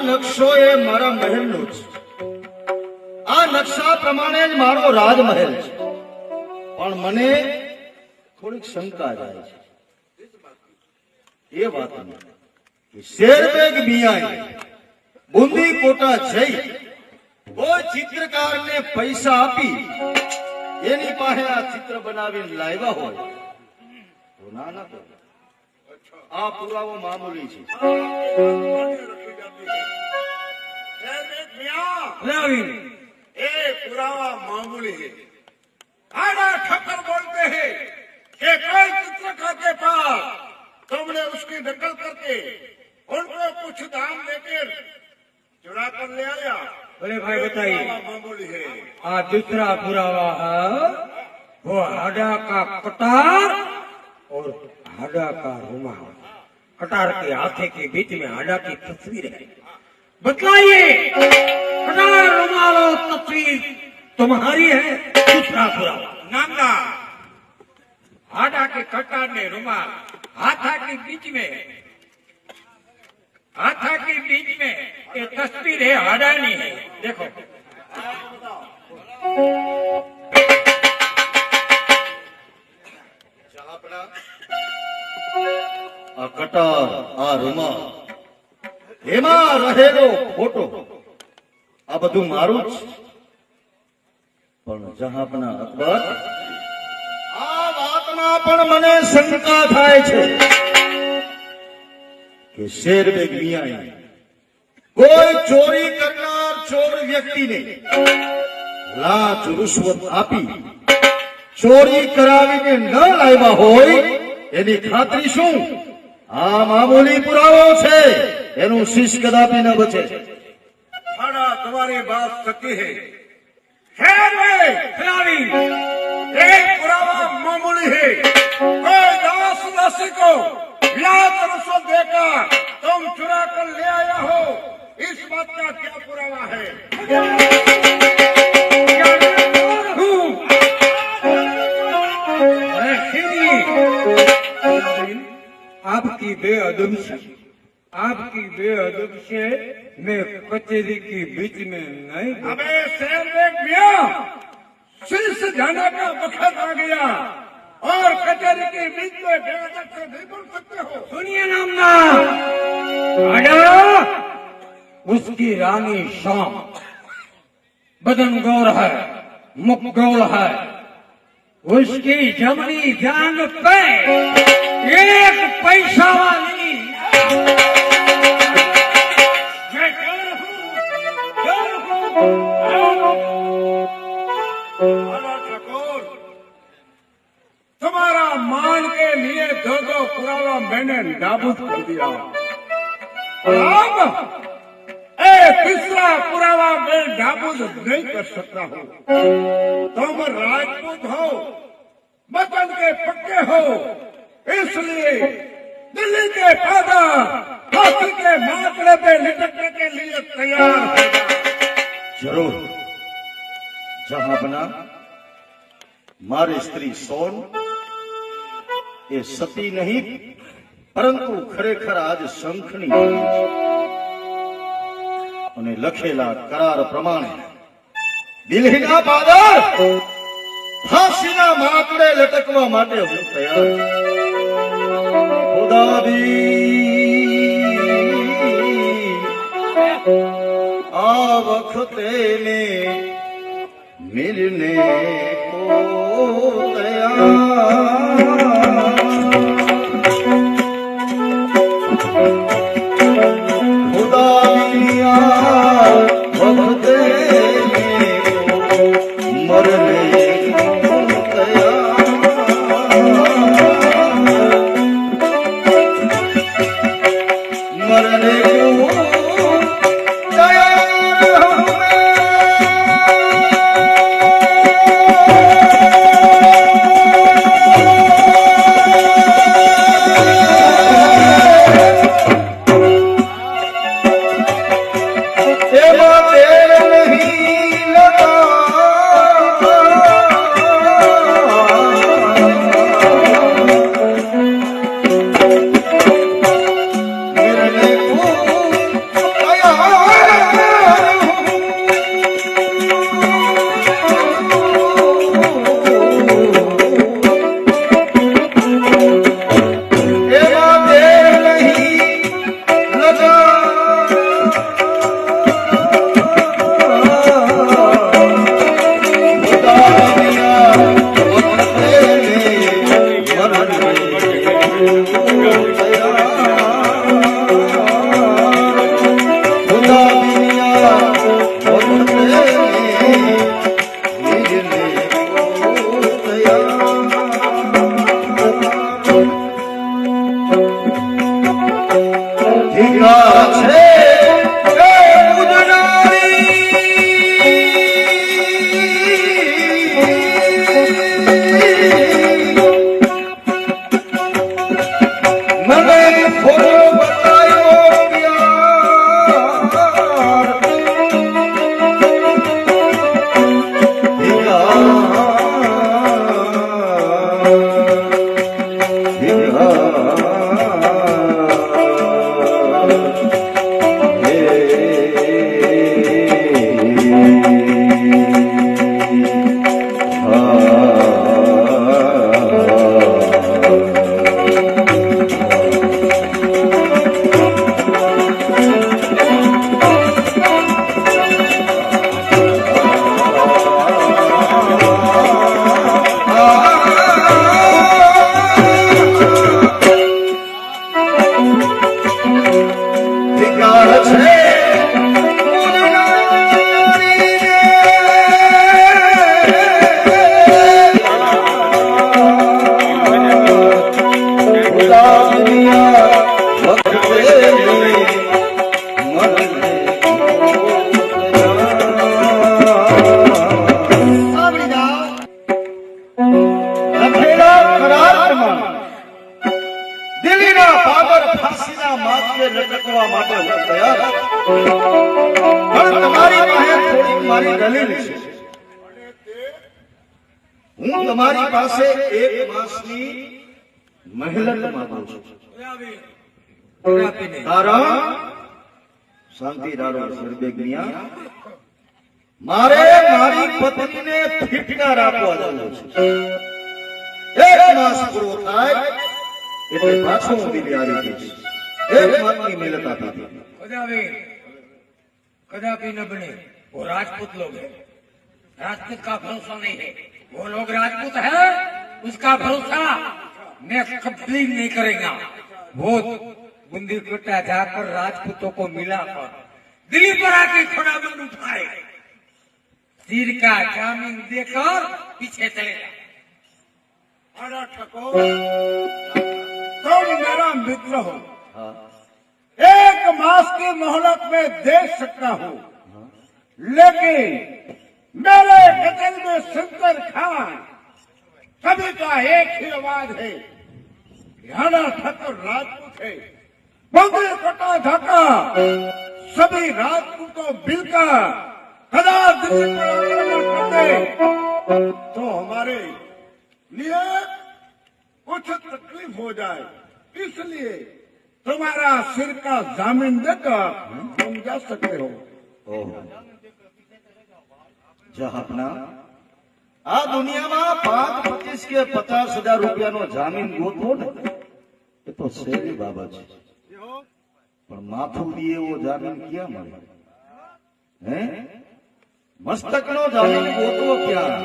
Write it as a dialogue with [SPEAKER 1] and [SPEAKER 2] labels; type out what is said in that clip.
[SPEAKER 1] નકશો એ મારા મહેલનો છે. આ નકશા પ્રમાણે જ મારો રાજમહેલ છે. પણ મને થોડીક શંકા જાય છે એ વાતની કે શેરબેગ મિયાએ બુંદી કોટા જઈ કોઈ ચિત્રકારને પૈસા આપી એની પાસે આ ચિત્ર બનાવીને લાવ્યા હોય તો ના ના કરો. આ પુરાવો મામૂલી છે.
[SPEAKER 2] ये पुरावा मामूली है. आड़ा ठक्कर बोलते हैं कि कोई चित्रकार के पास तुमने उसकी नकल करके उनको कुछ दाम देकर चुरा कर ले आया.
[SPEAKER 3] बोले भाई बताइए,
[SPEAKER 2] मामूली है.
[SPEAKER 3] हाँ दूसरा पुरावा है वो हाडा का कटार और हाडा का रुमाल. कटार के हाथे के बीच में हाडा की तस्वीर है. बतलाइए कटार रुमाल और तस्वीर तुम्हारी है? दूसरा पुरावा
[SPEAKER 2] नामदार
[SPEAKER 3] हाडा के कटार ने रुमाल हाथा के बीच में ये तस्वीर है हाडानी है. देखो
[SPEAKER 1] આ કટાર આ રૂમાલ એમાં રહેલો ફોટો આ બધું મારું જ છે. પણ જહાંપના અકબર આ વાતમાં પણ મને શંકા થાય છે કે શેરબેગ મિયાએ કોઈ ચોરી કરનાર ચોર વ્યક્તિને લાંચ રૂશ્વત આપી ચોરી કરાવીને ન લાવ્યા હોય એની ખાતરી શું? આ મામૂલી પુરાવો છે, એનું શીશ કદાપી ન બચે.
[SPEAKER 2] हाड़ा तुम्हारी बात सच्ची है. खैर में खिलाड़ी एक पुरावा मामूली है. कोई दास दासी को लाख रुपये देकर तुम चुरा कर ले आया हो, इस बात का क्या पुरावा है?
[SPEAKER 3] आपकी बेअदब से मैं कचेरी के बीच में नहीं.
[SPEAKER 2] अबे शेरबेग मियां, शीर्ष जाने का वक्त आ गया और कचहरी के बीच में बेअदब से नहीं बोल सकते हो.
[SPEAKER 3] सुनिए नामना, हाडा उसकी रानी शाम बदन गौर है, मुख गौर है. उसकी जमनी जान पे एक पैसा वाली मैं
[SPEAKER 2] हाड़ा ठाकुर, तुम्हारा मान के लिए दो पुरावा मैंने नाबूद कर दिया. अब तीसरा पुरावा मैं नाबूद नहीं कर सकता हूँ. तुम राजपूत हो, वतन के पक्के हो, इसलिए दिल्ली के फादर हाथी के माथड़े पे लिटकने के लिए तैयार हो जाओ.
[SPEAKER 1] જરૂર જહાંપના, મારી સ્ત્રી સોન એ સતી નહીં પરંતુ ખરેખર આજ શંખની રાણી છે. અને લખેલા કરાર પ્રમાણે દિલ્હીના પાદર ફાંસીના માકડે લટકવા માટે હું તૈયાર છું. ખુદા દી આ વખતે ને મિલને કો તૈયાર. ખુદા દી આ વખતે ને મરને કો તૈયાર. મરને કો ખુદા દુનિયા લટકવા માટે હું તૈયાર પણ તમારી પાસે થોડીક મારી દલીલ છે. હું તમારી પાસે 1 માસની મહેલત માંગુ છું. કારણ શાંતિ રાડો સરબેગનિયા મારે મારી પત્નીને ફિટકાર આપવા જવું છે. 1 માસ પૂરો થાય એટલે પાછો હું દિવ્યારી થઈશ. 1 માસની મહેલત આપી દીધી.
[SPEAKER 3] कदापि न बने. वो राजपूत लोग हैं, राजपूत का भरोसा नहीं है. वो लोग राजपूत है, उसका भरोसा मैं कभी नहीं करेगा. वो बूंदी कट्टा जाकर राजपूतों को मिला कर दिल्ली पर आके थोड़ा बंद उठाए, सिर का जामीन देकर पीछे चलेगा.
[SPEAKER 2] अरे ठकोर, तुम मेरा मित्र हो.
[SPEAKER 1] હા
[SPEAKER 2] 1 मास की मोहलत में दे सकता हूँ, लेकिन मेरे कतल में शंकर खान सभी का एक ही आवाज है. याना ठक्कर राजपूत है, बंदे कटा धक्का सभी राजपूतों मिलकर कदा दिल्ली पर आक्रमण कर दे तो हमारे लिए कुछ तकलीफ हो जाए. इसलिए तुम्हारा सिर का जामीन देकर तुम जा सकते हो.
[SPEAKER 1] જહાપના આ દુનિયામાં 5, 25 કે 50,000 રૂપિયાનો જામીન ગોતવો ને એ તો સહેલી બાબત છે, પણ માથું દી એવો જામીન ક્યાં મળે? હે મસ્તકનો જામીન ગોતવો ક્યાં?